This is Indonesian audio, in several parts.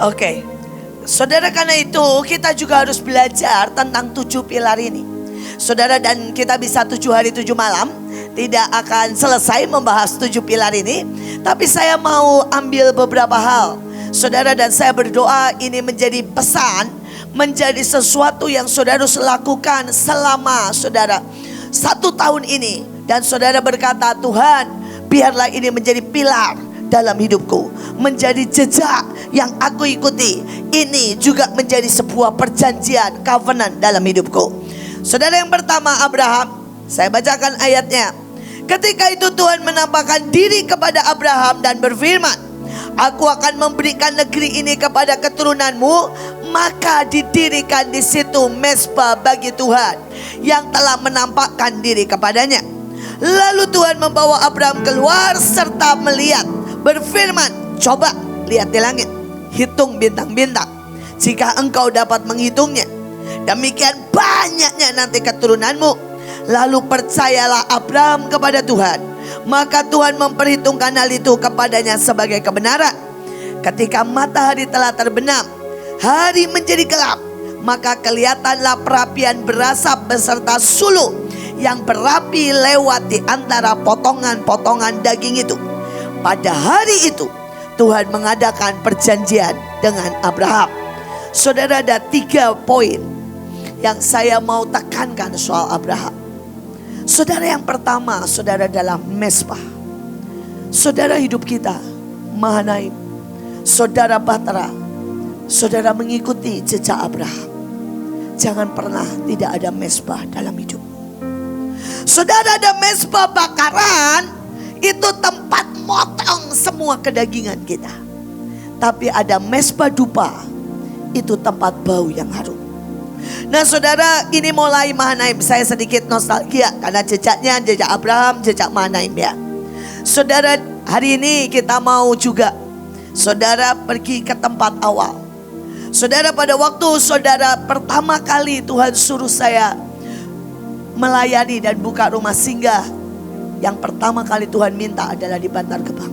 Oke. Saudara, karena itu kita juga harus belajar tentang 7 pilar ini. Saudara, dan kita bisa 7 hari 7 malam tidak akan selesai membahas 7 pilar ini. Tapi saya mau ambil beberapa hal, saudara, dan saya berdoa ini menjadi pesan, menjadi sesuatu yang saudara harus lakukan selama saudara 1 tahun ini. Dan saudara berkata, Tuhan, biarlah ini menjadi pilar dalam hidupku, menjadi jejak yang aku ikuti. Ini juga menjadi sebuah perjanjian, covenant dalam hidupku. Saudara, yang pertama Abraham. Saya bacakan ayatnya. Ketika itu Tuhan menampakkan diri kepada Abraham dan berfirman, aku akan memberikan negeri ini kepada keturunanmu. Maka didirikan di situ mezbah bagi Tuhan yang telah menampakkan diri kepadanya. Lalu Tuhan membawa Abraham keluar serta melihat, berfirman, coba lihat di langit, hitung bintang-bintang, jika engkau dapat menghitungnya. Demikian banyaknya nanti keturunanmu. Lalu percayalah Abraham kepada Tuhan, maka Tuhan memperhitungkan hal itu kepadanya sebagai kebenaran. Ketika matahari telah terbenam, hari menjadi gelap, maka kelihatanlah perapian berasap beserta suluh yang berapi lewat di antara potongan-potongan daging itu. Pada hari itu Tuhan mengadakan perjanjian dengan Abraham. Saudara, ada 3 poin yang saya mau tekankan soal Abraham. Saudara, yang pertama, saudara, dalam mezbah. Saudara, hidup kita Mahanaim, saudara Batra, saudara mengikuti jejak Abraham. Jangan pernah tidak ada mezbah dalam hidup. Saudara, ada mezbah bakaran, itu tempat motong semua kedagingan kita. Tapi ada mezbah dupa, itu tempat bau yang harum. Nah saudara, ini mulai Mahanaim. Saya sedikit nostalgia karena jejaknya jejak Abraham, jejak Mahanaim ya. Saudara, hari ini kita mau juga saudara pergi ke tempat awal. Saudara, pada waktu saudara pertama kali Tuhan suruh saya melayani dan buka rumah singgah, yang pertama kali Tuhan minta adalah di Bantar Gebang.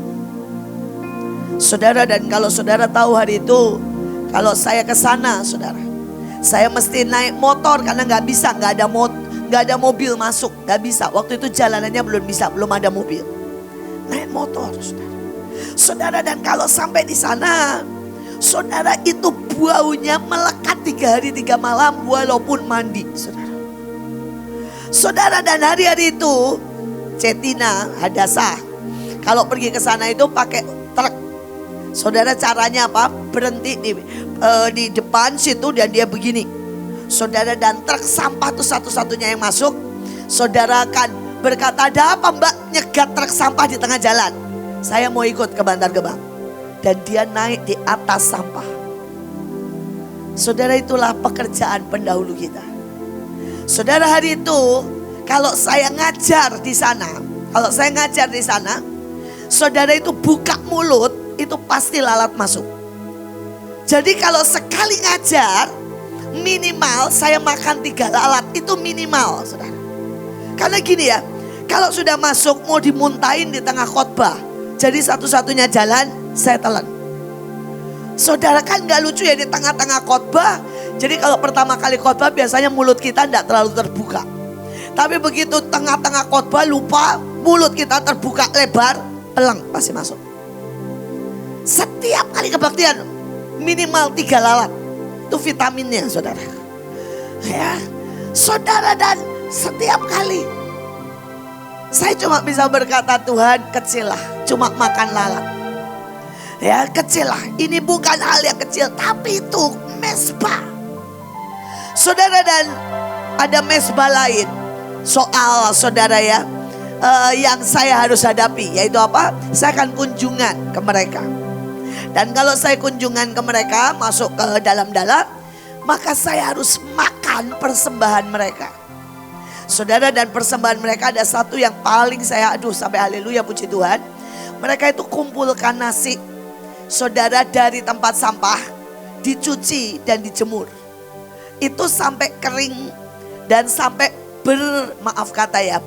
Saudara, dan kalau saudara tahu hari itu, kalau saya ke sana saudara, saya mesti naik motor karena nggak ada mobil masuk, nggak bisa. Waktu itu jalanannya belum bisa, belum ada mobil. Naik motor, saudara. Saudara, dan kalau sampai di sana, saudara, itu baunya melekat 3 hari 3 malam walaupun mandi, saudara. Saudara, dan hari-hari itu Cetina, Hadasah, kalau pergi ke sana itu pakai truk. Saudara, caranya apa? Berhenti di depan situ dan dia begini. Saudara, dan truk sampah itu satu-satunya yang masuk. Saudara akan berkata, ada apa mbak nyegat truk sampah di tengah jalan? Saya mau ikut ke Bantar Gebang. Dan dia naik di atas sampah. Saudara, itulah pekerjaan pendahulu kita. Saudara, hari itu kalau saya ngajar di sana, saudara, itu buka mulut itu pasti lalat masuk. Jadi kalau sekali ngajar, minimal saya makan 3 lalat, itu minimal saudara. Karena gini ya, kalau sudah masuk mau dimuntahin di tengah khotbah, jadi satu-satunya jalan saya telan. Saudara, kan gak lucu ya di tengah-tengah khotbah. Jadi kalau pertama kali khotbah biasanya mulut kita tidak terlalu terbuka. Tapi begitu tengah-tengah khotbah lupa, mulut kita terbuka lebar, peleng pasti masuk. Setiap kali kebaktian minimal 3 lalat. Itu vitaminnya saudara. Ya, saudara, dan setiap kali saya cuma bisa berkata, Tuhan, kecil lah, cuma makan lalat. Ya, kecil lah, ini bukan hal yang kecil, tapi itu mezbah. Saudara, dan ada mezbah lain soal saudara ya, yang saya harus hadapi, yaitu apa? Saya akan kunjungan ke mereka. Dan kalau saya kunjungan ke mereka, masuk ke dalam-dalam, maka saya harus makan persembahan mereka. Saudara, dan persembahan mereka ada satu yang paling saya, sampai haleluya puji Tuhan. Mereka itu kumpulkan nasi, saudara, dari tempat sampah, dicuci dan dijemur. Itu sampai kering dan sampai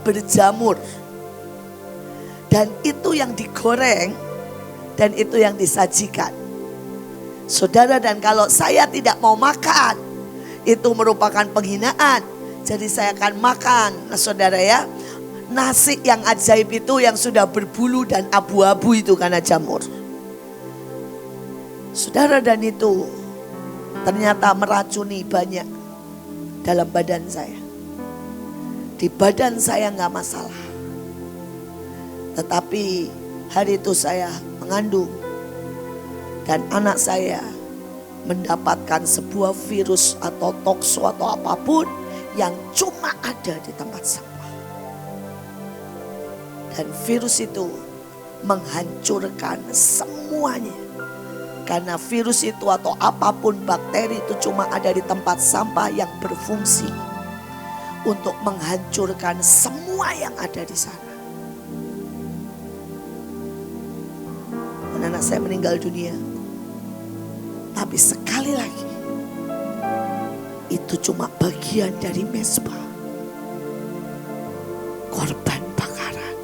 berjamur. Dan itu yang digoreng dan itu yang disajikan. Saudara, dan kalau saya tidak mau makan, itu merupakan penghinaan. Jadi saya akan makan, saudara ya, nasi yang ajaib itu yang sudah berbulu dan abu-abu itu karena jamur. Saudara, dan itu ternyata meracuni banyak dalam badan saya. Di badan saya nggak masalah. Tetapi hari itu saya mengandung. Dan anak saya mendapatkan sebuah virus atau tokso atau apapun yang cuma ada di tempat sampah. Dan virus itu menghancurkan semuanya. Karena virus itu atau apapun bakteri itu cuma ada di tempat sampah yang berfungsi untuk menghancurkan semua yang ada di sana. Dan anak saya meninggal dunia. Tapi sekali lagi, itu cuma bagian dari mezbah. Korban bakaran.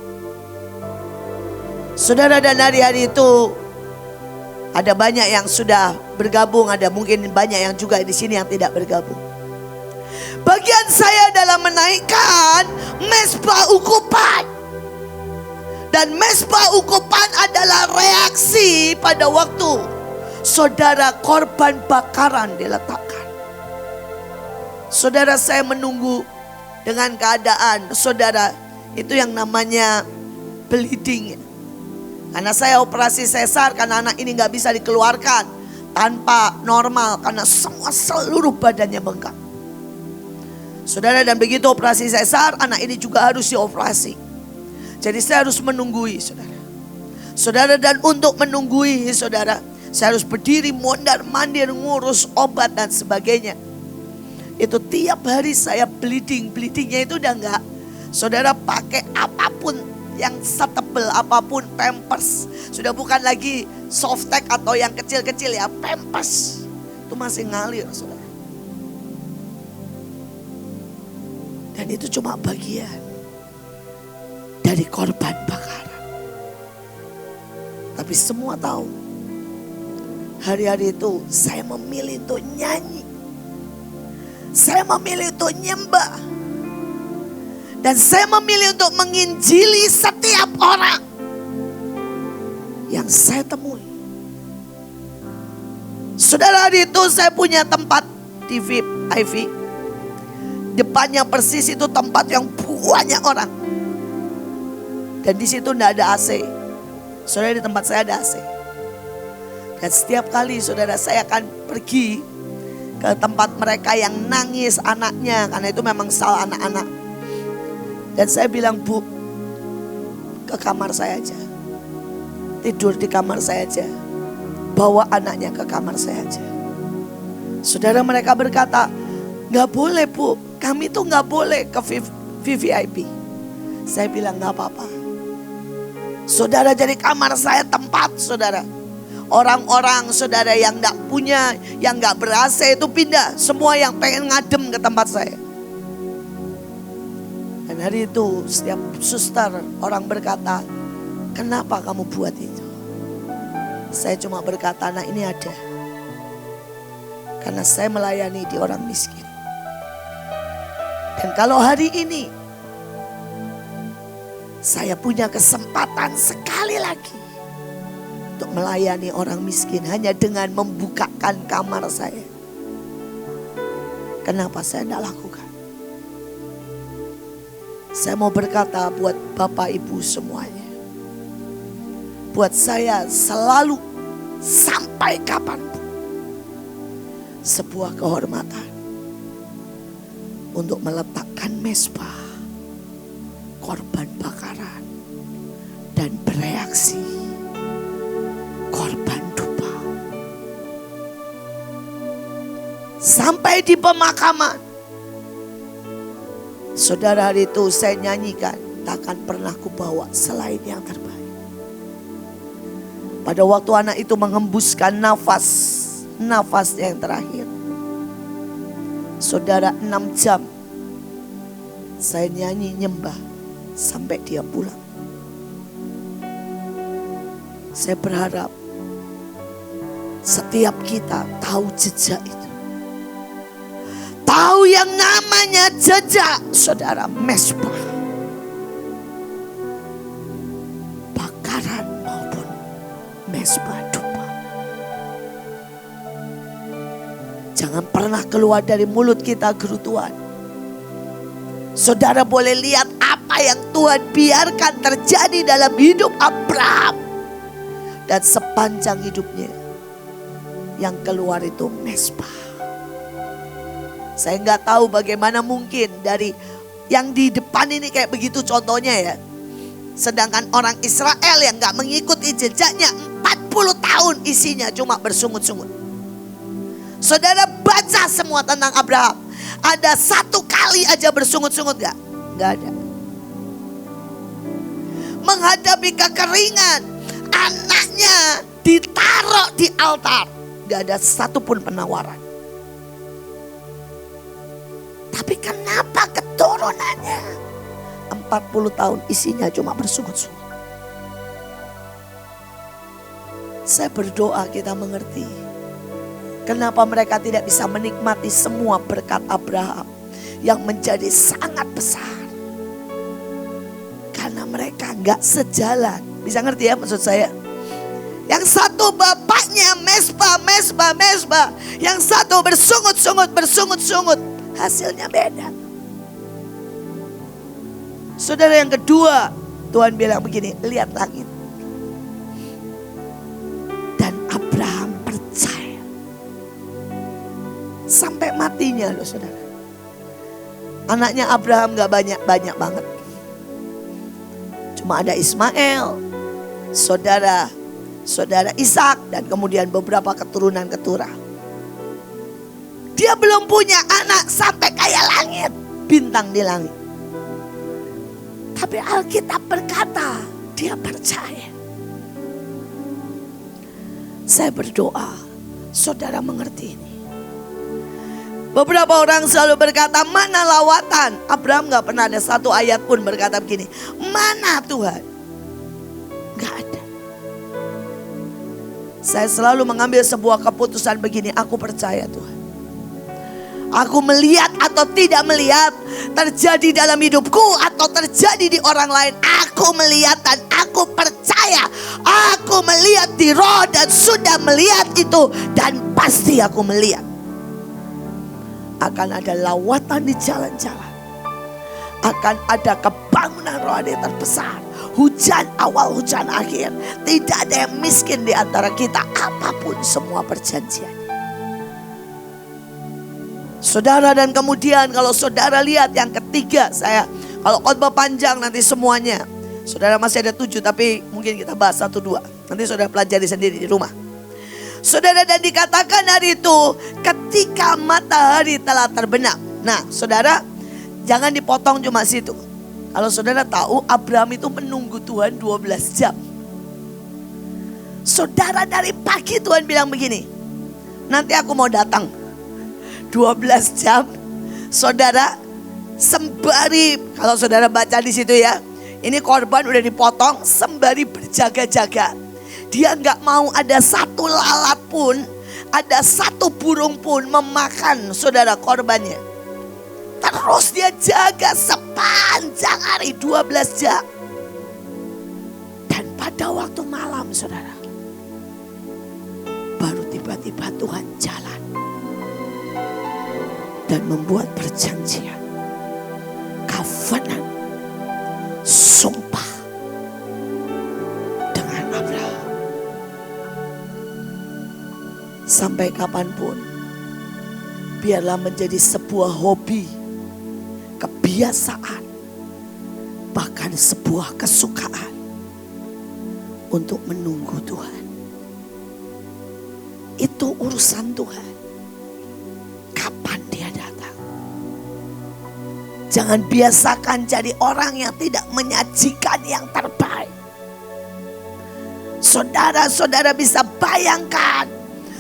Saudara, dan hari-hari itu ada banyak yang sudah bergabung, ada mungkin banyak yang juga di sini yang tidak bergabung. Bagian saya dalam menaikkan mezbah ukupan. Dan mezbah ukupan adalah reaksi pada waktu saudara korban bakaran diletakkan. Saudara, saya menunggu dengan keadaan saudara itu yang namanya bleeding. Karena saya operasi sesar, karena anak ini gak bisa dikeluarkan tanpa normal, karena semua seluruh badannya bengkak. Saudara, dan begitu operasi sesar, anak ini juga harus dioperasi. Jadi saya harus menunggui, saudara. Saudara, dan untuk menunggui, saudara, saya harus berdiri mondar-mandir ngurus obat dan sebagainya. Itu tiap hari saya bleeding. Bleedingnya itu udah enggak, saudara, pakai apapun yang setebel apapun, pampers. Sudah bukan lagi softtek atau yang kecil-kecil ya, pampers. Itu masih ngalir, saudara. Dan itu cuma bagian dari korban bakaran. Tapi semua tahu, hari-hari itu saya memilih untuk nyanyi. Saya memilih untuk nyembah. Dan saya memilih untuk menginjili setiap orang yang saya temui. Saudara, hari itu saya punya tempat di VIP. Depannya persis itu tempat yang banyak orang. Dan di situ tidak ada AC. Saudara, di tempat saya ada AC. Dan setiap kali saudara saya akan pergi ke tempat mereka yang nangis anaknya, karena itu memang salah anak-anak. Dan saya bilang, Bu, ke kamar saya aja. Tidur di kamar saya aja. Bawa anaknya ke kamar saya aja. Saudara, mereka berkata, gak boleh, Bu. Kami tuh gak boleh ke VVIP. Saya bilang, gak apa-apa. Saudara, jadi kamar saya tempat, saudara. Orang-orang saudara yang gak punya, yang gak ber-AC itu pindah. Semua yang pengen ngadem ke tempat saya. Dan hari itu setiap suster orang berkata, kenapa kamu buat itu? Saya cuma berkata, nah ini ada. Karena saya melayani di orang miskin. Dan kalau hari ini saya punya kesempatan sekali lagi untuk melayani orang miskin hanya dengan membukakan kamar saya, kenapa saya tidak lakukan? Saya mau berkata buat Bapak Ibu semuanya, buat saya selalu sampai kapanpun sebuah kehormatan untuk meletakkan mezbah korban bakaran dan bereaksi korban dupa. Sampai di pemakaman, saudara, hari itu saya nyanyikan, takkan pernah kubawa selain yang terbaik. Pada waktu anak itu mengembuskan nafas yang terakhir, saudara, 6 jam saya nyanyi nyembah sampai dia pulang. Saya berharap Setiap kita tahu jejak itu. Tahu yang namanya jejak, saudara, mezbah. Bakaran maupun mezbah dupa. Jangan pernah keluar dari mulut kita gerutuan. Saudara boleh lihat apa yang Tuhan biarkan terjadi dalam hidup Abraham. Dan sepanjang hidupnya yang keluar itu mezbah. Saya nggak tahu bagaimana mungkin dari yang di depan ini kayak begitu contohnya ya. Sedangkan orang Israel yang nggak mengikuti jejaknya 40 tahun isinya cuma bersungut-sungut. Saudara baca semua tentang Abraham. Ada satu kali aja bersungut-sungut gak? Gak ada. Menghadapi kekeringan, anaknya ditaruh di altar. Gak ada satupun penawaran. Tapi kenapa keturunannya 40 tahun isinya cuma bersungut-sungut? Saya berdoa kita mengerti kenapa mereka tidak bisa menikmati semua berkat Abraham yang menjadi sangat besar. Karena mereka gak sejalan. Bisa ngerti ya maksud saya? Yang satu bapaknya mezbah. Yang satu bersungut-sungut. Hasilnya beda. Saudara, yang kedua, Tuhan bilang begini, lihat langit. Dan Abraham percaya. Sampai matinya loh saudara. Anaknya Abraham gak banyak banget. Cuma ada Ismail, saudara Ishak, dan kemudian beberapa keturunan-keturunan. Dia belum punya anak sampai kayak langit, bintang di langit. Tapi Alkitab berkata, dia percaya. Saya berdoa, saudara mengerti ini. Beberapa orang selalu berkata, mana lawatan? Abraham gak pernah ada satu ayat pun berkata begini, mana Tuhan? Gak ada. Saya selalu mengambil sebuah keputusan begini, aku percaya Tuhan. Aku melihat atau tidak melihat, terjadi dalam hidupku atau terjadi di orang lain, aku melihat dan aku percaya. Aku melihat di roh dan sudah melihat itu, dan pasti aku melihat akan ada lawatan di jalan-jalan, akan ada kebangunan rohani terbesar, hujan awal, hujan akhir. Tidak ada yang miskin di antara kita, apapun semua perjanjian. Saudara, dan kemudian kalau saudara lihat yang ketiga, kalau khotbah panjang nanti semuanya. Saudara masih ada 7 tapi mungkin kita bahas 1-2. Nanti saudara pelajari sendiri di rumah. Saudara, dan dikatakan hari itu ketika matahari telah terbenam. Nah saudara, jangan dipotong cuma situ. Kalau saudara tahu Abraham itu menunggu Tuhan 12 jam. Saudara, dari pagi Tuhan bilang begini, nanti aku mau datang. 12 jam, saudara, sembari, kalau saudara baca di situ ya, ini korban udah dipotong, sembari berjaga-jaga. Dia nggak mau ada satu lalat pun, ada satu burung pun memakan saudara korbannya. Terus dia jaga sepanjang hari 12 jam. Dan pada waktu malam saudara, baru tiba-tiba Tuhan jalan dan membuat perjanjian, covenant, sumpah dengan Abraham. Sampai kapanpun, biarlah menjadi sebuah hobi, kebiasaan, bahkan sebuah kesukaan untuk menunggu Tuhan. Itu urusan Tuhan. Kapan dia datang? Jangan biasakan jadi orang yang tidak menyajikan yang terbaik. Saudara-saudara bisa bayangkan,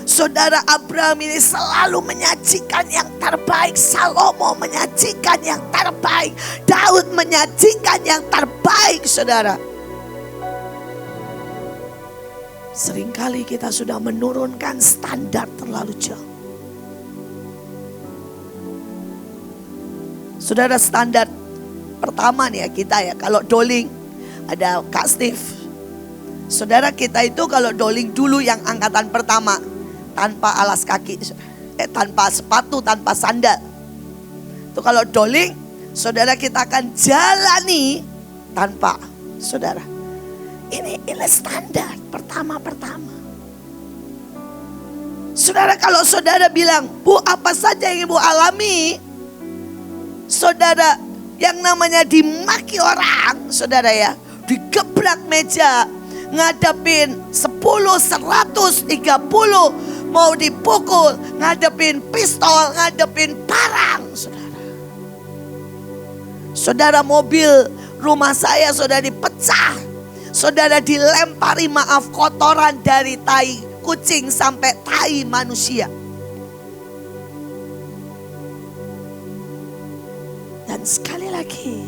saudara Abraham ini selalu menyajikan yang terbaik. Salomo menyajikan yang terbaik. Daud menyajikan yang terbaik, saudara. Seringkali kita sudah menurunkan standar terlalu jauh. Saudara, standar pertama nih ya kita ya, kalau doling ada Kak Steve. Saudara, kita itu kalau doling dulu yang angkatan pertama tanpa alas kaki, tanpa sepatu, tanpa sandal. Itu kalau doling, saudara, kita akan jalani tanpa, saudara. Ini standar pertama. Saudara, kalau saudara bilang, Bu, apa saja yang Ibu alami? Saudara, yang namanya dimaki orang, saudara ya, digebrak meja, ngadepin 10, 100, 30, mau dipukul, ngadepin pistol, ngadepin parang, saudara. Saudara, mobil rumah saya saudara dipecah. Saudara, dilempari maaf kotoran dari tai kucing sampai tai manusia. Dan sekali lagi,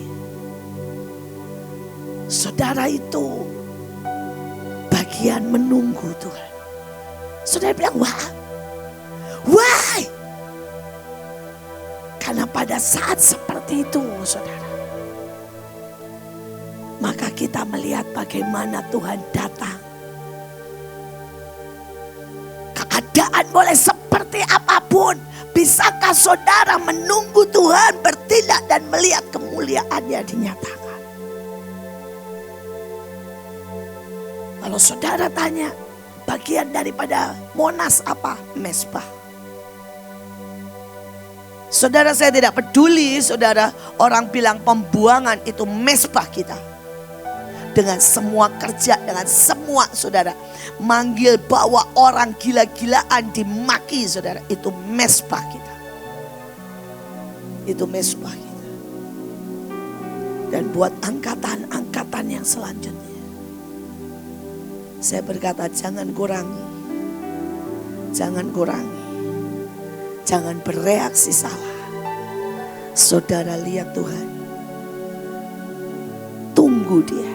saudara, itu bagian menunggu Tuhan. Saudara bilang, why? Karena pada saat seperti itu, saudara, maka kita melihat bagaimana Tuhan datang. Keadaan boleh seperti apapun, bisakah saudara menunggu Tuhan bertindak dan melihat kemuliaan-Nya dinyatakan? Kalau saudara tanya, bagian daripada Monas apa? Mezbah. Saudara, saya tidak peduli saudara orang bilang pembuangan itu mezbah kita. Dengan semua kerja, dengan semua saudara. Manggil bawa orang gila-gilaan dimaki saudara. Itu mezbah kita. Itu mezbah kita. Dan buat angkatan-angkatan yang selanjutnya, saya berkata, jangan kurangi. Jangan kurangi. Jangan bereaksi salah. Saudara, lihat Tuhan. Tunggu Dia.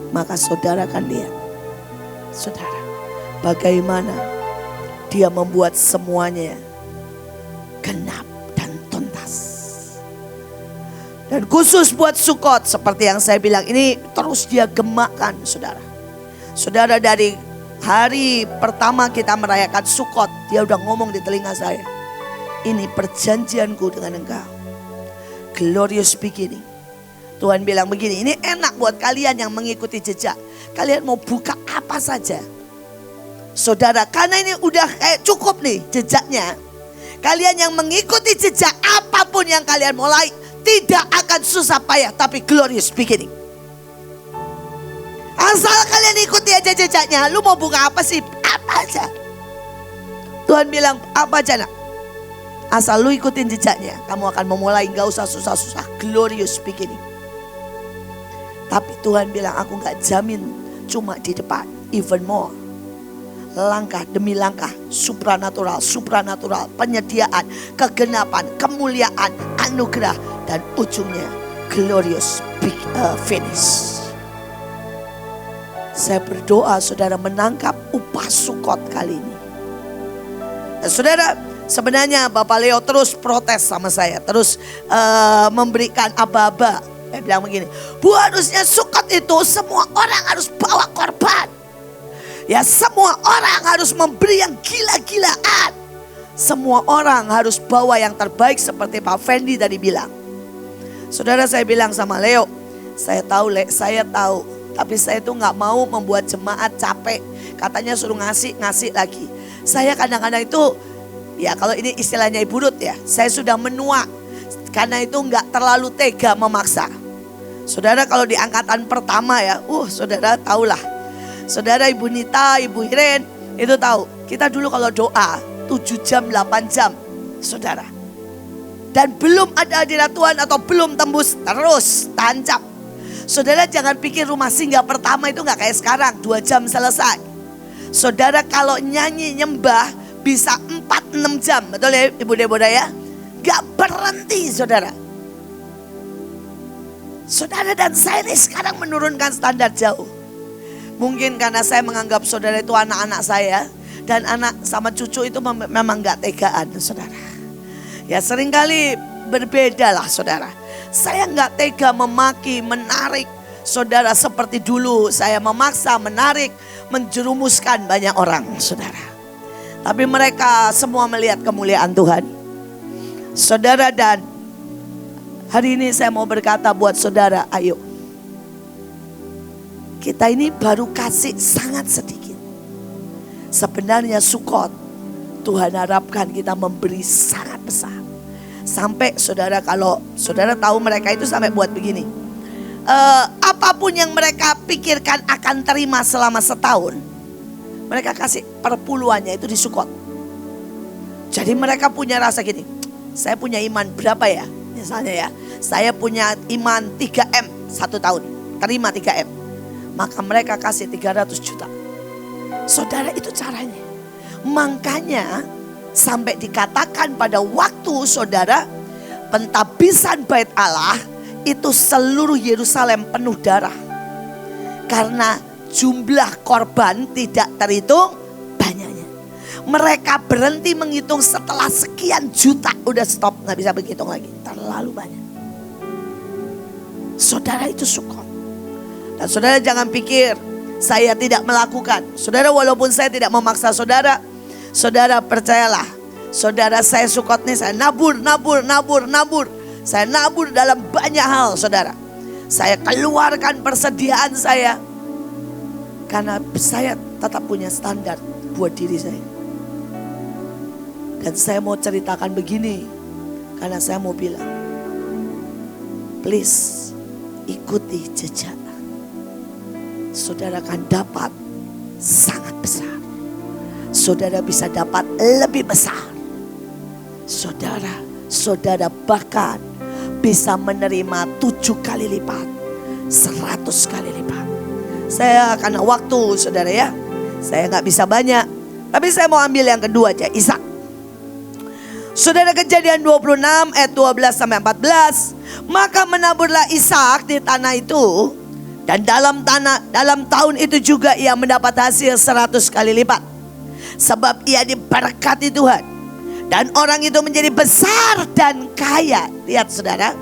Maka saudara akan lihat, saudara, bagaimana Dia membuat semuanya genap dan tuntas. Dan khusus buat Sukot, seperti yang saya bilang, ini terus Dia gemakkan, saudara. Saudara, dari hari pertama kita merayakan Sukot, Dia udah ngomong di telinga saya, ini perjanjianku dengan engkau, glorious beginning. Tuhan bilang begini, ini enak buat kalian yang mengikuti jejak. Kalian mau buka apa saja, saudara, karena ini udah cukup nih jejaknya. Kalian yang mengikuti jejak, apapun yang kalian mulai, tidak akan susah payah, tapi glorious beginning. Asal kalian ikuti aja jejaknya. Lu mau buka apa sih? Apa aja. Tuhan bilang, apa aja nak? Asal lu ikutin jejaknya, kamu akan memulai, gak usah susah-susah, glorious beginning. Tapi Tuhan bilang, aku gak jamin cuma di depan, even more. Langkah demi langkah, supranatural, penyediaan, kegenapan, kemuliaan, anugerah, dan ujungnya glorious finish. Saya berdoa saudara menangkap upah Sukot kali ini. Dan saudara, sebenarnya Bapak Leo terus protes sama saya, terus memberikan aba-aba. Saya bilang begini, Bu, harusnya Sukot itu semua orang harus bawa korban. Ya, semua orang harus memberi yang gila-gilaan. Semua orang harus bawa yang terbaik seperti Pak Fendi tadi bilang. Saudara, saya bilang sama Leo, saya tahu saya tahu. Tapi saya tuh gak mau membuat jemaat capek. Katanya suruh ngasih lagi. Saya kadang-kadang itu, ya kalau ini istilahnya Ibu Ruth ya, saya sudah menua. Karena itu gak terlalu tega memaksa. Saudara, kalau di angkatan pertama ya, saudara tahulah. Saudara, Ibu Nita, Ibu Iren, itu tahu. Kita dulu kalau doa 7 jam, 8 jam, saudara. Dan belum ada hadirat Tuhan atau belum tembus, terus tancap. Saudara, jangan pikir rumah singgah pertama itu gak kayak sekarang, 2 jam selesai. Saudara, kalau nyanyi nyembah bisa 4-6 jam, betul ya Ibu Deborah ya? Gak berhenti saudara. Saudara, dan saya ini sekarang menurunkan standar jauh. Mungkin karena saya menganggap saudara itu anak-anak saya. Dan anak sama cucu itu memang gak tegaan, saudara. Ya seringkali berbeda lah, saudara. Saya gak tega memaki, menarik saudara seperti dulu. Saya memaksa, menarik, menjerumuskan banyak orang, saudara. Tapi mereka semua melihat kemuliaan Tuhan. Saudara, dan hari ini saya mau berkata buat saudara, ayo. Kita ini baru kasih sangat sedikit. Sebenarnya Sukot, Tuhan harapkan kita memberi sangat besar. Sampai saudara, kalau saudara tahu mereka itu sampai buat begini. Apapun yang mereka pikirkan akan terima selama setahun, mereka kasih perpuluhannya itu di Sukot. Jadi mereka punya rasa gini, saya punya iman berapa ya? Misalnya ya, saya punya iman 3M 1 tahun, terima 3M. Maka mereka kasih 300 juta. Saudara, itu caranya. Makanya sampai dikatakan pada waktu saudara pentabisan bait Allah, itu seluruh Yerusalem penuh darah. Karena jumlah korban tidak terhitung banyaknya. Mereka berhenti menghitung setelah sekian juta. Udah stop, gak bisa berhitung lagi. Terlalu banyak. Saudara, itu Sukot. Dan saudara jangan pikir saya tidak melakukan. Saudara, walaupun saya tidak memaksa saudara, saudara percayalah. Saudara, saya Sukot nih, saya nabur. Saya nabur dalam banyak hal, saudara. Saya keluarkan persediaan saya. Karena saya tetap punya standar buat diri saya. Dan saya mau ceritakan begini. Karena saya mau bilang, please ikuti jejak. Saudara akan dapat sangat besar. Saudara bisa dapat lebih besar. Saudara bahkan bisa menerima 7 kali lipat, 100 kali lipat. Saya karena waktu saudara ya, saya gak bisa banyak. Tapi saya mau ambil yang kedua aja, Ishak. Saudara, Kejadian 26 ayat 12 sampai 14. Maka menaburlah Ishak di tanah itu. Dan dalam tahun itu juga ia mendapat hasil 100 kali lipat. Sebab ia diberkati Tuhan. Dan orang itu menjadi besar dan kaya. Lihat saudara,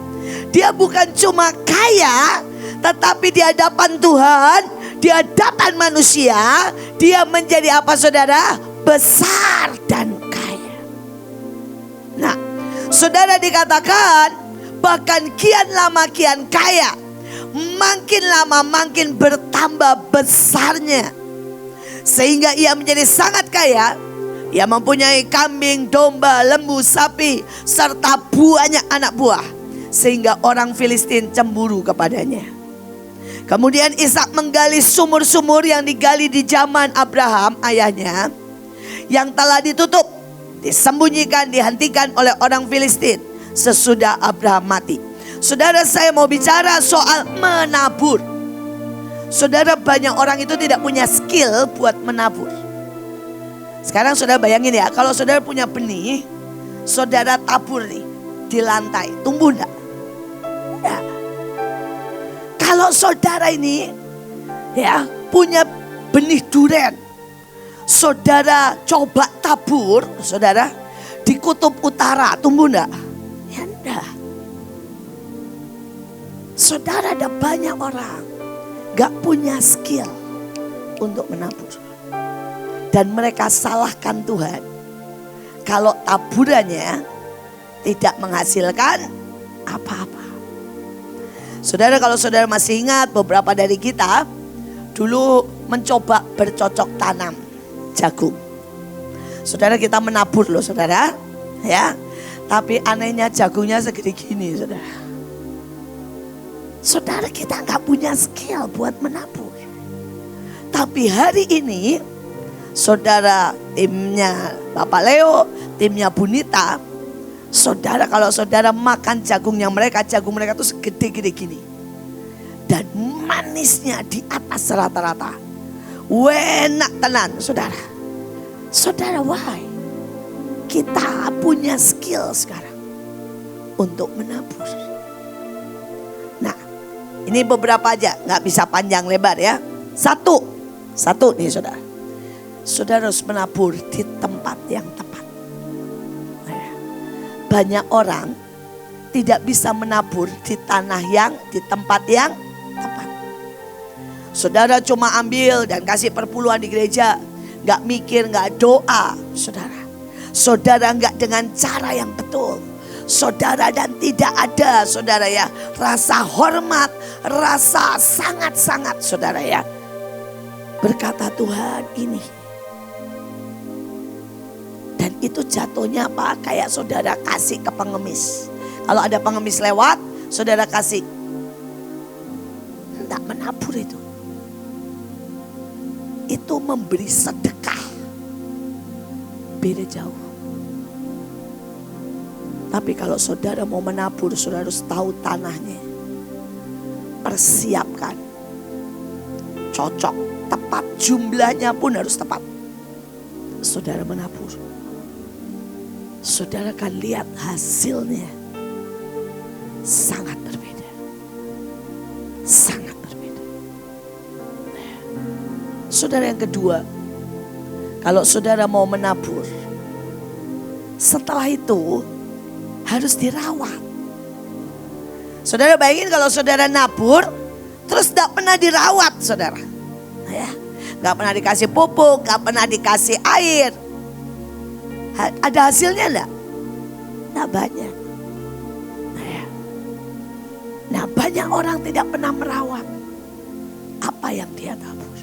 dia bukan cuma kaya, tetapi di hadapan Tuhan, di hadapan manusia, dia menjadi apa saudara? Besar dan kaya. Nah, saudara, dikatakan bahkan kian lama kian kaya. Makin lama makin bertambah besarnya. Sehingga ia menjadi sangat kaya. Ia mempunyai kambing, domba, lembu, sapi, serta banyak anak buah. Sehingga orang Filistin cemburu kepadanya. Kemudian Ishak menggali sumur-sumur yang digali di zaman Abraham ayahnya, yang telah ditutup, disembunyikan, dihentikan oleh orang Filistin sesudah Abraham mati. Saudara, saya mau bicara soal menabur. Saudara, banyak orang itu tidak punya skill buat menabur. Sekarang saudara bayangin ya, kalau saudara punya benih, saudara tabur nih di lantai, tumbuh enggak? Ya. Kalau saudara ini ya punya benih durian, saudara coba tabur, saudara di kutub utara, tumbuh enggak? Ya enggak. Saudara, ada banyak orang gak punya skill untuk menabur. Dan mereka salahkan Tuhan kalau taburannya tidak menghasilkan apa-apa. Saudara, kalau saudara masih ingat, beberapa dari kita dulu mencoba bercocok tanam jagung. Saudara, kita menabur loh saudara, ya. Tapi anehnya jagungnya segede gini saudara. Saudara, kita gak punya skill buat menabur. Tapi hari ini, saudara, timnya Bapak Leo, timnya Bunita, saudara, kalau saudara makan jagungnya mereka, jagung mereka tuh segede-gede gini. Dan manisnya di atas rata-rata. Enak tenan saudara. Saudara, why? Kita punya skill sekarang untuk menabur. Nah, ini beberapa aja, gak bisa panjang lebar ya. 1, Satu nih saudara. Saudara harus menabur di tempat yang tepat. Banyak orang tidak bisa menabur di tanah yang, di tempat yang tepat. Saudara cuma ambil dan kasih perpuluhan di gereja. Gak mikir, gak doa saudara. Saudara gak dengan cara yang betul. Saudara dan tidak ada saudara ya. Rasa hormat, rasa sangat-sangat saudara ya. Berkata Tuhan ini. Dan itu jatuhnya apa? Kayak saudara kasih ke pengemis. Kalau ada pengemis lewat, saudara kasih. Tidak menabur itu. Itu memberi sedekah. Beda jauh. Tapi kalau saudara mau menabur, saudara harus tahu tanahnya. Persiapkan. Cocok, tepat, jumlahnya pun harus tepat. Saudara menabur. Saudara akan lihat hasilnya sangat berbeda. Sangat berbeda. Saudara yang kedua, kalau saudara mau menabur, setelah itu harus dirawat. Saudara bayangin kalau saudara nabur, terus tidak pernah dirawat saudara. Ya, gak pernah dikasih pupuk, gak pernah dikasih air. Ada hasilnya enggak? Nah banyak. Nah banyak orang tidak pernah merawat apa yang dia nabur.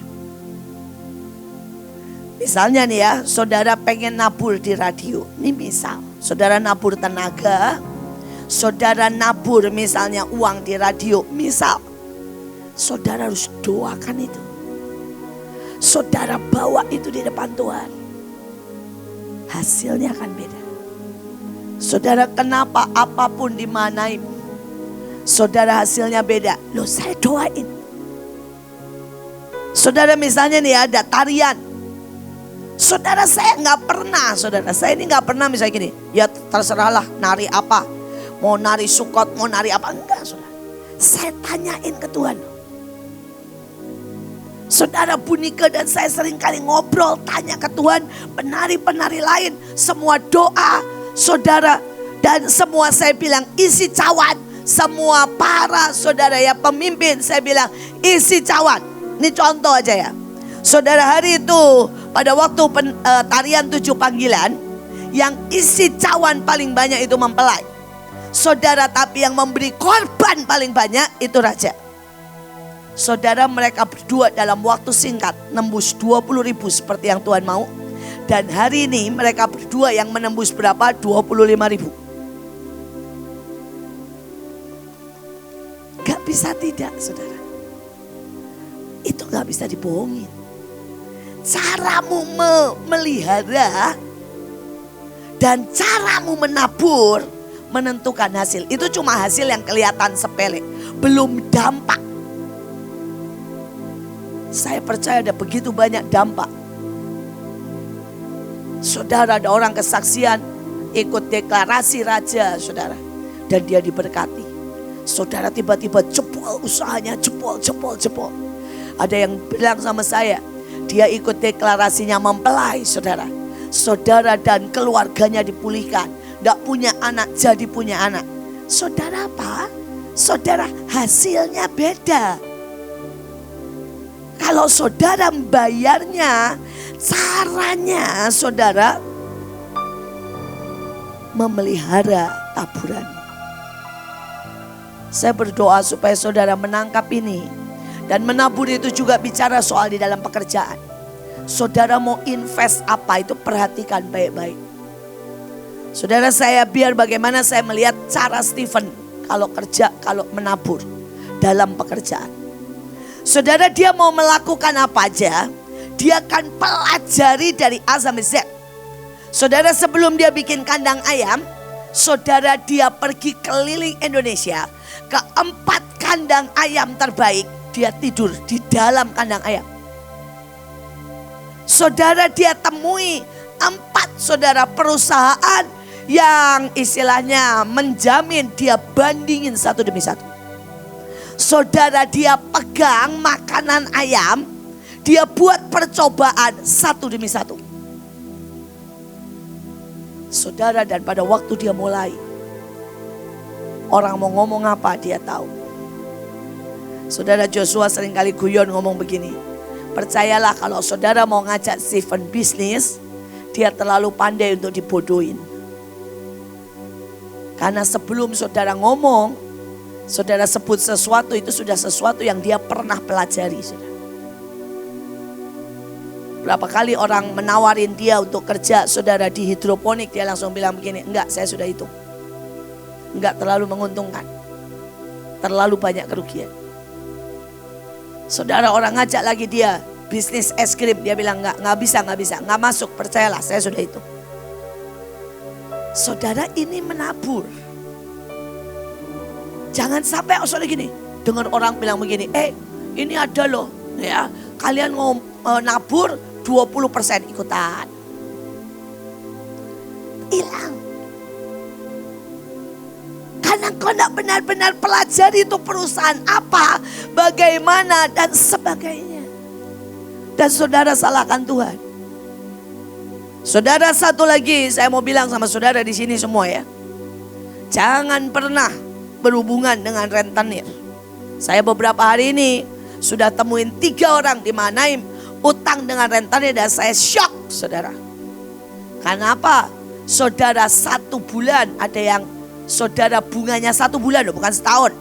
Misalnya nih ya, saudara pengen nabur di radio. Ini misal, saudara nabur tenaga, saudara nabur misalnya uang di radio. Misal, saudara harus doakan itu. Saudara bawa itu di depan Tuhan. Hasilnya akan beda. Saudara kenapa apapun dimanai, saudara hasilnya beda. Loh saya doain. Saudara misalnya nih ada tarian. Saudara saya nggak pernah, saudara saya ini nggak pernah misalnya gini. Ya terserahlah nari apa. Mau nari sukot, mau nari apa. Enggak saudara. Saya tanyain ke Tuhan. Saudara Bunike dan saya sering kali ngobrol, tanya ke Tuhan, penari-penari lain, semua doa, saudara. Dan semua saya bilang isi cawan, semua para saudara ya pemimpin saya bilang isi cawan. Ini contoh aja ya. Saudara hari itu pada waktu tarian 7 panggilan, yang isi cawan paling banyak itu mempelai. Saudara tapi yang memberi korban paling banyak itu raja. Saudara mereka berdua dalam waktu singkat nembus 20.000 seperti yang Tuhan mau. Dan hari ini mereka berdua yang menembus berapa? 25.000. Gak bisa tidak saudara. Itu gak bisa dibohongin. Caramu memelihara dan caramu menabur menentukan hasil. Itu cuma hasil yang kelihatan sepele. Belum dampak. Saya percaya ada begitu banyak dampak. Saudara ada orang kesaksian ikut deklarasi raja saudara. Dan dia diberkati. Saudara tiba-tiba jebol usahanya, jebol. Ada yang bilang sama saya, dia ikut deklarasinya mempelai saudara. Saudara dan keluarganya dipulihkan. Tidak punya anak jadi punya anak. Saudara apa? Saudara hasilnya beda. Kalau saudara membayarnya, caranya saudara memelihara taburan. Saya berdoa supaya saudara menangkap ini. Dan menabur itu juga bicara soal di dalam pekerjaan. Saudara mau invest apa itu perhatikan baik-baik. Saudara saya biar bagaimana saya melihat cara Stephen kalau kerja, kalau menabur dalam pekerjaan. Saudara dia mau melakukan apa aja, dia akan pelajari dari A sampai Z. Saudara sebelum dia bikin kandang ayam, saudara dia pergi keliling Indonesia ke 4 kandang ayam terbaik. Dia tidur di dalam kandang ayam. Saudara dia temui 4 saudara perusahaan yang istilahnya menjamin dia bandingin satu demi satu. Saudara dia pegang makanan ayam Dia buat percobaan satu demi satu. Saudara, dan pada waktu dia mulai, orang mau ngomong apa dia tahu. Saudara, Joshua seringkali guyon ngomong begini, percayalah kalau saudara mau ngajak Stephen bisnis, dia terlalu pandai untuk dibodohin. Karena sebelum saudara ngomong, saudara sebut sesuatu, itu sudah sesuatu yang dia pernah pelajari. Saudara. Berapa kali orang menawarin dia untuk kerja saudara di hidroponik, dia langsung bilang begini, enggak, saya sudah hitung. Enggak terlalu menguntungkan. Terlalu banyak kerugian. Saudara, orang ngajak lagi dia bisnis es krim, dia bilang enggak bisa, enggak masuk, percayalah saya sudah hitung. Saudara, ini menabur. Jangan sampai saudara gini, dengar orang bilang begini, ini ada loh, ya, kalian mau nabur 20% ikutan. Hilang. Karena kau tidak benar-benar pelajari itu perusahaan apa, bagaimana, dan sebagainya. Dan saudara salahkan Tuhan. Saudara, satu lagi saya mau bilang sama saudara di sini semua ya. Jangan pernah berhubungan dengan rentenir. Saya beberapa hari ini sudah temuin 3 orang di Manaim utang dengan rentenir dan saya shock saudara. Karena apa? Saudara 1 bulan ada yang saudara bunganya 1 bulan loh, bukan setahun.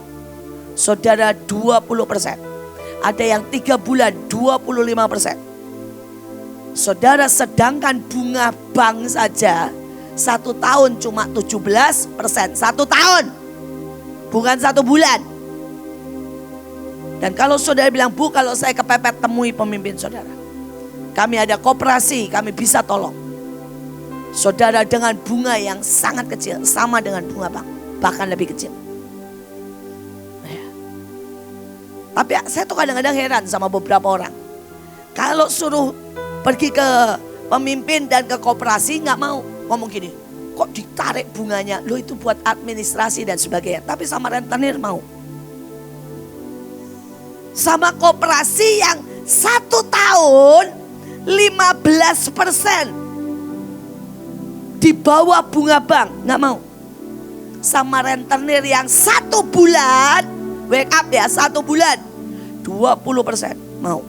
Saudara 20%. Ada yang 3 bulan 25%. Saudara, sedangkan bunga bank saja 1 tahun cuma 17%. 1 tahun. Bukan 1 bulan. Dan kalau saudara bilang, Bu, kalau saya kepepet, temui pemimpin saudara. Kami ada koperasi, kami bisa tolong. Saudara, dengan bunga yang sangat kecil, sama dengan bunga bank, bahkan lebih kecil. Ya. Tapi saya tuh kadang-kadang heran sama beberapa orang. Kalau suruh pergi ke pemimpin dan ke koperasi, gak mau. Ngomong gini, kok ditarik bunganya? Loh, itu buat administrasi dan sebagainya. Tapi sama rentenir mau. Sama koperasi yang 1 tahun 15% di bawah bunga bank, nggak mau. Sama rentenir yang 1 bulan, wake up ya, 1 bulan 20% mau.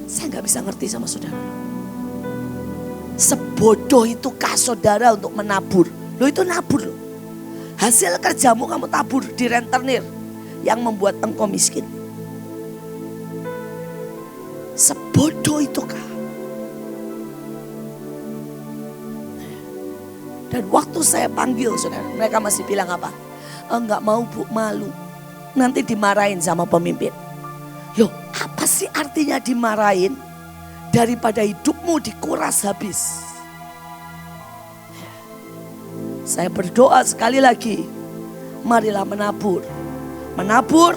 Saya nggak bisa ngerti sama saudara. Sebodoh itukah saudara untuk menabur? Lo itu nabur loh. Hasil kerjamu kamu tabur di rentenir yang membuat engkau miskin. Sebodoh itukah? Dan waktu saya panggil saudara, mereka masih bilang apa? Enggak mau, Bu, malu. Nanti dimarahin sama pemimpin. Loh, apa sih artinya dimarahin? Daripada hidupmu dikuras habis. Saya berdoa sekali lagi, marilah menabur. Menabur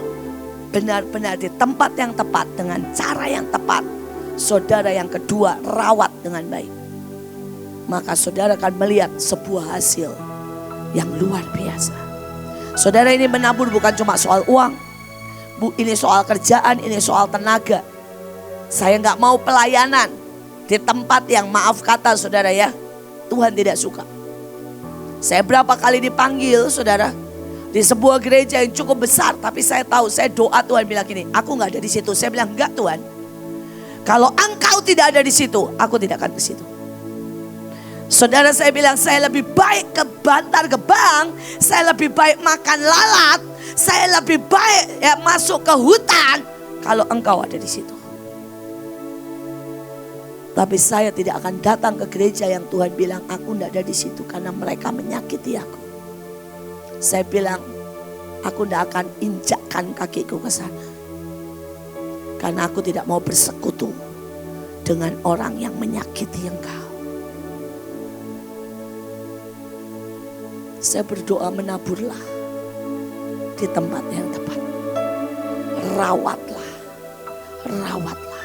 benar-benar di tempat yang tepat, dengan cara yang tepat. Saudara, yang kedua, rawat dengan baik. Maka saudara akan melihat sebuah hasil yang luar biasa. Saudara, ini menabur bukan cuma soal uang. Ini soal kerjaan, ini soal tenaga. Saya gak mau pelayanan di tempat yang, maaf kata saudara ya, Tuhan tidak suka. Saya berapa kali dipanggil saudara, di sebuah gereja yang cukup besar, tapi saya tahu, saya doa Tuhan bilang gini, aku gak ada di situ. Saya bilang, enggak Tuhan, kalau engkau tidak ada di situ, aku tidak akan ke situ. Saudara, saya bilang, saya lebih baik ke Bantar Gebang, saya lebih baik makan lalat, saya lebih baik ya masuk ke hutan kalau engkau ada di situ. Tapi saya tidak akan datang ke gereja yang Tuhan bilang aku tidak ada di situ karena mereka menyakiti aku. Saya bilang, aku tidak akan injakkan kakiku ke sana. Karena aku tidak mau bersekutu dengan orang yang menyakiti engkau. Saya berdoa, menaburlah di tempat yang tepat. Rawatlah, rawatlah.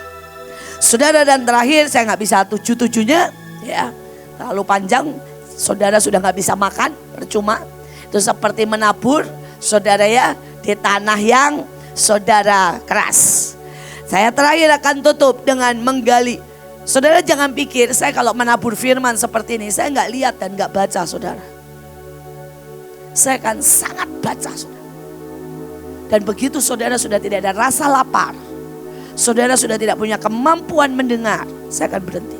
Saudara, dan terakhir, saya nggak bisa tujuh-tujuhnya, ya, terlalu panjang. Saudara sudah nggak bisa makan, percuma. Itu seperti menabur, saudara ya, di tanah yang saudara keras. Saya terakhir akan tutup dengan menggali. Saudara jangan pikir saya kalau menabur firman seperti ini, saya nggak lihat dan nggak baca saudara. Saya akan sangat baca saudara. Dan begitu saudara sudah tidak ada rasa lapar, saudara sudah tidak punya kemampuan mendengar, saya akan berhenti.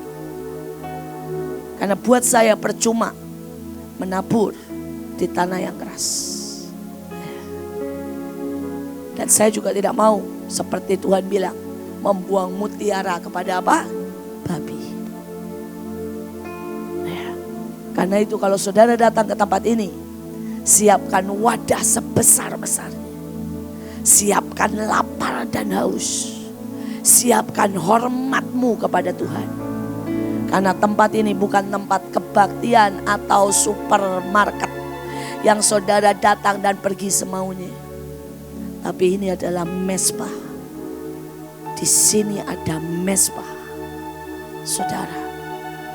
Karena buat saya percuma menabur di tanah yang keras. Dan saya juga tidak mau seperti Tuhan bilang, membuang mutiara kepada apa? Babi. Karena itu kalau saudara datang ke tempat ini, siapkan wadah sebesar-besarnya. Siapkan lapar dan haus. Siapkan hormatmu kepada Tuhan. Karena tempat ini bukan tempat kebaktian atau supermarket yang saudara datang dan pergi semaunya. Tapi ini adalah mezbah. Di sini ada mezbah. Saudara,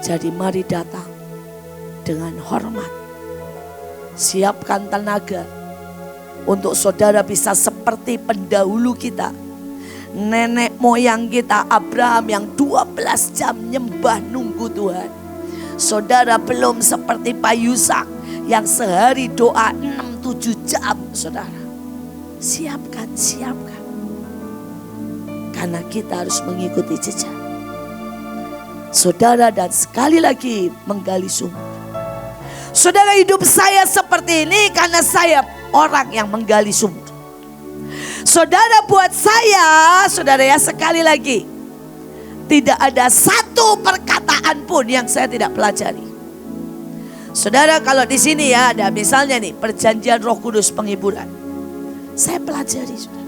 jadi mari datang dengan hormat. Siapkan tenaga untuk saudara bisa seperti pendahulu kita. Nenek moyang kita Abraham yang 12 jam nyembah nunggu Tuhan. Saudara belum seperti Pak Yusak yang sehari doa 6-7 jam saudara. Siapkan. Karena kita harus mengikuti jejak. Saudara dan sekali lagi menggali sumur. Saudara hidup saya seperti ini karena saya orang yang menggali sumur. Saudara buat saya, saudara ya sekali lagi. Tidak ada satu perkataan pun yang saya tidak pelajari. Saudara kalau di sini ya ada misalnya nih perjanjian Roh Kudus penghiburan. Saya pelajari saudara.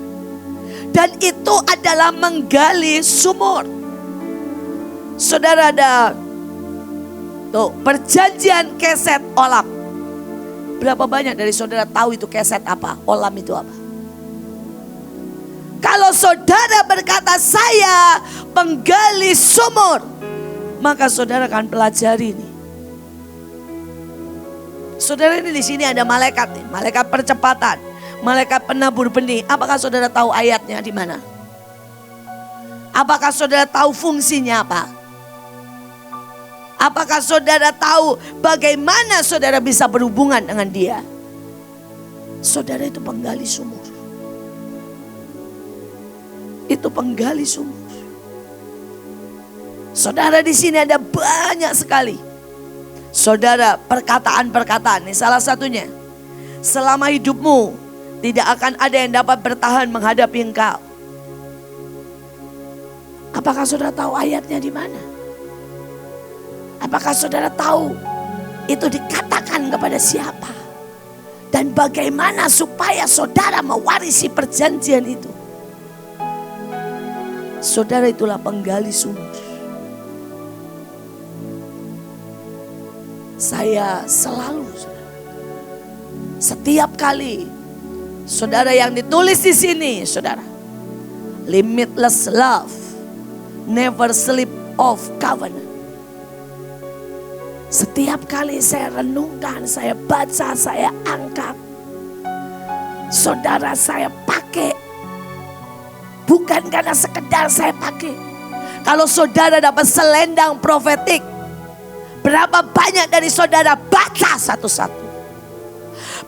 Dan itu adalah menggali sumur. Saudara ada tuh perjanjian keset olam. Berapa banyak dari saudara tahu itu keset apa? Olam itu apa? Kalau saudara berkata saya penggali sumur, maka saudara akan pelajari ini. Saudara ini di sini ada malaikat nih, malaikat percepatan, malaikat penabur benih. Apakah saudara tahu ayatnya di mana? Apakah saudara tahu fungsinya apa? Apakah saudara tahu bagaimana saudara bisa berhubungan dengan dia? Saudara itu penggali sumur. Itu penggali sumur. Saudara di sini ada banyak sekali. Saudara perkataan-perkataan ini salah satunya. Selama hidupmu tidak akan ada yang dapat bertahan menghadapi engkau. Apakah saudara tahu ayatnya di mana? Apakah saudara tahu itu dikatakan kepada siapa? Dan bagaimana supaya saudara mewarisi perjanjian itu? Saudara itulah penggali sumur. Saya selalu, setiap kali saudara yang ditulis di sini, saudara, limitless love, never slip of covenant. Setiap kali saya renungkan, saya baca, saya angkat, saudara saya pakai. Bukan karena sekedar saya pakai. Kalau saudara dapat selendang profetik, berapa banyak dari saudara baca satu-satu?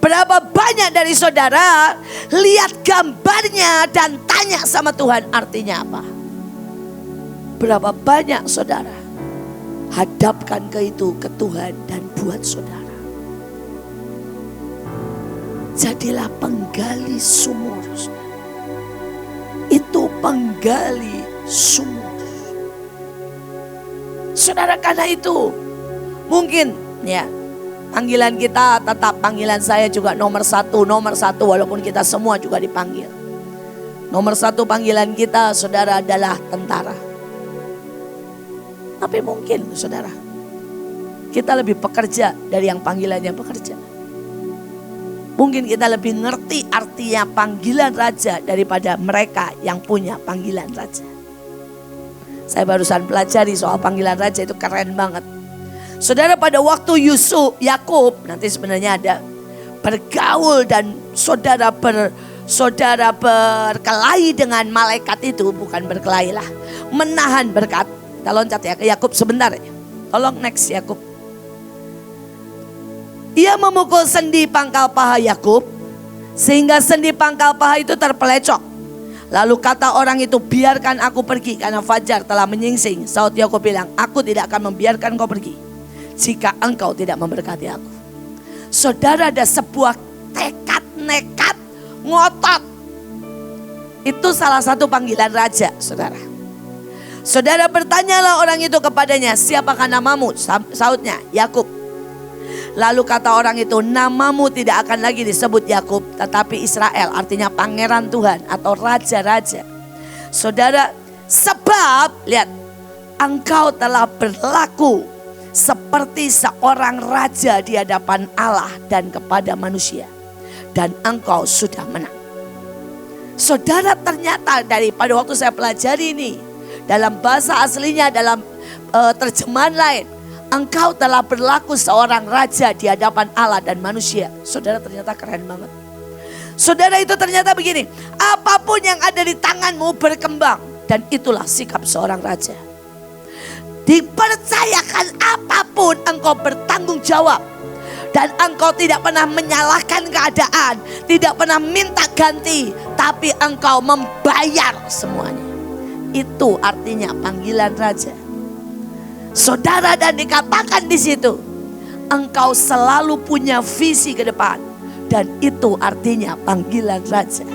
Berapa banyak dari saudara lihat gambarnya dan tanya sama Tuhan artinya apa? Berapa banyak saudara hadapkan ke itu ke Tuhan dan buat saudara. Jadilah penggali sumur. Itu penggali sumur. Saudara karena itu mungkin ya panggilan kita tetap panggilan saya juga nomor satu walaupun kita semua juga dipanggil. Nomor satu panggilan kita saudara adalah tentara. Tapi mungkin saudara kita lebih pekerja dari yang panggilannya pekerja. Mungkin kita lebih ngerti artinya panggilan raja daripada mereka yang punya panggilan raja. Saya barusan pelajari soal panggilan raja itu keren banget. Saudara pada waktu Yakub nanti sebenarnya ada bergaul dan saudara saudara berkelahi dengan malaikat itu, bukan berkelahi lah, menahan berkat. Kita loncat ya ke Yakub sebentar ya. Tolong next Yakub. Ia memukul sendi pangkal paha Yakub sehingga sendi pangkal paha itu terpelecok. Lalu kata orang itu, biarkan aku pergi karena fajar telah menyingsing. Saud Yakub bilang, aku tidak akan membiarkan kau pergi jika engkau tidak memberkati aku. Saudara, ada sebuah tekad nekat ngotot. Itu salah satu panggilan raja, saudara. Saudara, bertanyalah orang itu kepadanya, siapakah namamu? Saudnya, Yakub. Lalu kata orang itu, namamu tidak akan lagi disebut Yakub, tetapi Israel, artinya pangeran Tuhan atau raja-raja. Saudara, sebab lihat, engkau telah berlaku seperti seorang raja di hadapan Allah dan kepada manusia, dan engkau sudah menang. Saudara, ternyata daripada waktu saya pelajari ini, dalam bahasa aslinya, dalam terjemahan lain, engkau telah berlaku seorang raja di hadapan Allah dan manusia. Saudara, ternyata keren banget. Saudara, itu ternyata begini, apapun yang ada di tanganmu berkembang. Dan itulah sikap seorang raja. Dipercayakan apapun, engkau bertanggung jawab. Dan engkau tidak pernah menyalahkan keadaan, tidak pernah minta ganti, tapi engkau membayar semuanya. Itu artinya panggilan raja. Saudara, dan dikatakan di situ, engkau selalu punya visi ke depan, dan itu artinya panggilan raja.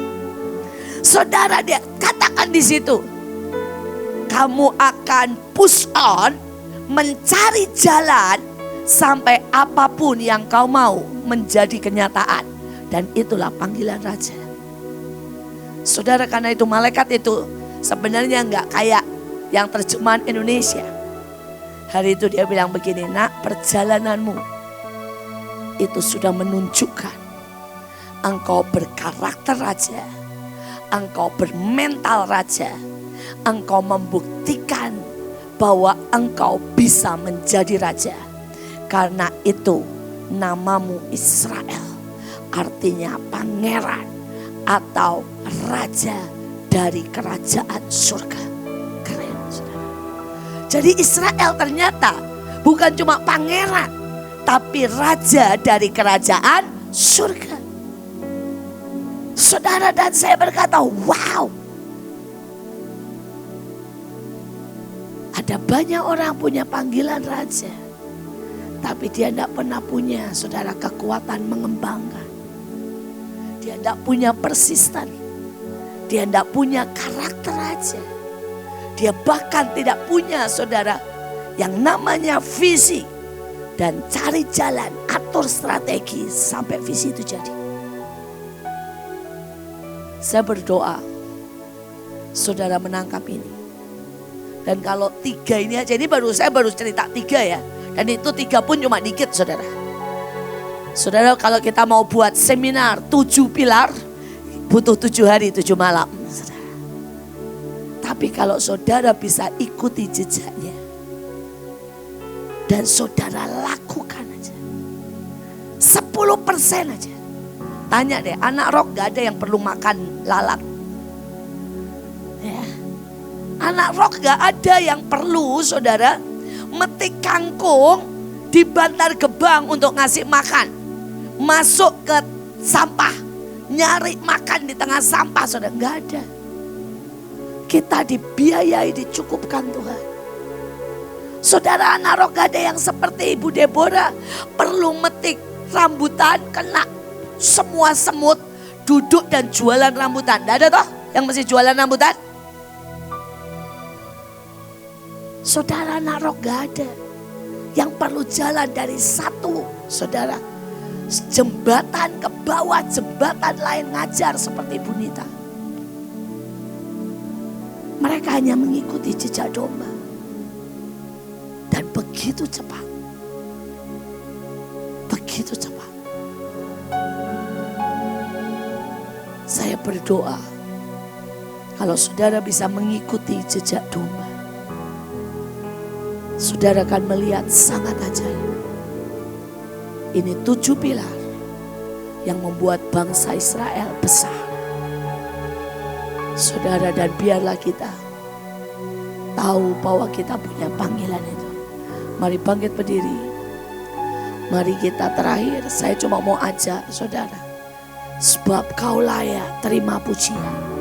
Saudara, dia katakan di situ, kamu akan push on, mencari jalan sampai apapun yang kau mau menjadi kenyataan, dan itulah panggilan raja. Saudara, karena itu malaikat itu sebenarnya nggak kayak yang terjemahan Indonesia. Hari itu dia bilang begini, nak, perjalananmu itu sudah menunjukkan engkau berkarakter raja, engkau bermental raja, engkau membuktikan bahwa engkau bisa menjadi raja. Karena itu namamu Israel, artinya pangeran atau raja dari kerajaan surga. Keren, saudara. Jadi Israel ternyata bukan cuma pangeran, tapi raja dari kerajaan surga. Saudara, dan saya berkata, wow. Ada banyak orang punya panggilan raja, tapi dia tidak pernah punya, saudara, kekuatan mengembangkan. Dia tidak punya persisten. Dia tidak punya karakter raja. Dia bahkan tidak punya, saudara, yang namanya visi. Dan cari jalan, atur strategi sampai visi itu jadi. Saya berdoa, saudara menangkap ini. Dan kalau 3 ini aja, ini saya baru cerita 3 ya. Dan itu 3 pun cuma dikit, saudara. Saudara, kalau kita mau buat seminar 7 pilar, butuh 7 hari 7 malam. Saudara. Tapi kalau saudara bisa ikuti jejaknya, dan saudara lakukan aja 10% aja. Tanya deh, anak rock gak ada yang perlu makan lalat ya. Anak rock gak ada yang perlu, saudara, metik kangkung di Bantar Gebang untuk ngasih makan. Masuk ke sampah, nyari makan di tengah sampah, saudara, gak ada. Kita dibiayai, dicukupkan Tuhan. Saudara, anak rock gak ada yang seperti Ibu Deborah perlu metik rambutan, kena semua semut, duduk dan jualan rambutan. Gak ada toh yang mesti jualan rambutan? Saudara, anak rock gak ada yang perlu jalan dari satu, saudara, jembatan ke bawah, jembatan lain ngajar seperti Bu Nita. Mereka hanya mengikuti jejak domba. Dan begitu cepat. Begitu cepat. Saya berdoa, kalau saudara bisa mengikuti jejak domba, saudara akan melihat sangat ajaib. Ini 7 pilar yang membuat bangsa Israel besar. Saudara, dan biarlah kita tahu bahwa kita punya panggilan itu. Mari bangkit berdiri. Mari kita terakhir, saya cuma mau ajak saudara. Sebab kau layak terima pujian.